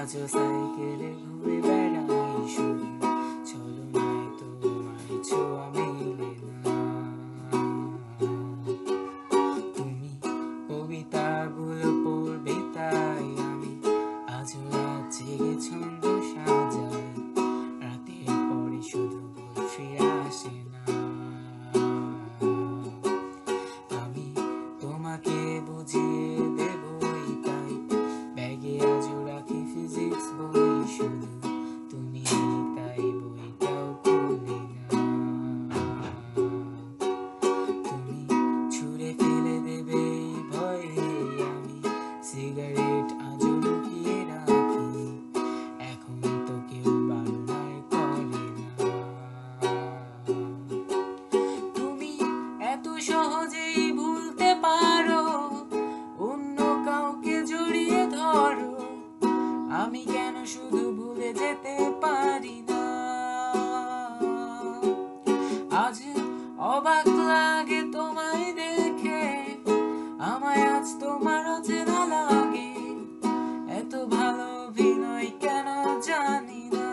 আজও সাইকেলে ঘুরে বেড়াই শুধু, চলো নাই তোমার ছোঁয়া মেলে না। তুমি কবিতাগুলো পড়বে তাই আমি আজও রাত জেগে ছন্দ সাজাই, রাতের পরে শুধু ভুল ফিরে আসে না। আমি তোমাকে বুঝিয়ে দেবই তাই ব্যাগে আজও রাখি ফিজিক্স বই শুধু, তুমি তাই বইটাও খুলি না। তুমি ছুঁড়ে ফেলে দেবে এই ভয়ে আমি সিগারেট আজও লুকিয়ে রাখি, এখন তো কেউ বারণাই করে না। তুমি এত সহজেই ভুলতে পারো, অন্য কাউকে জড়িয়ে ধরো, আমি কেন শুধু ভুলে যেতে পারি না। আজ অবাক লাগে তোমায় দেখে, আমায় আজ তোমার অচেনা লাগে, এত ভালো অভিনয় কেন জানি না।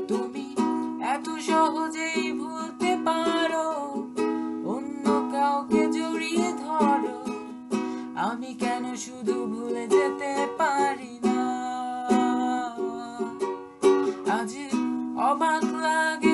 তুমি এত সহজেই ভুলতে পারো, অন্য কাউকে জড়িয়ে ধরো, আমি কেন শুধু ভুলে যেতে পারি না। আজ অবাক লাগে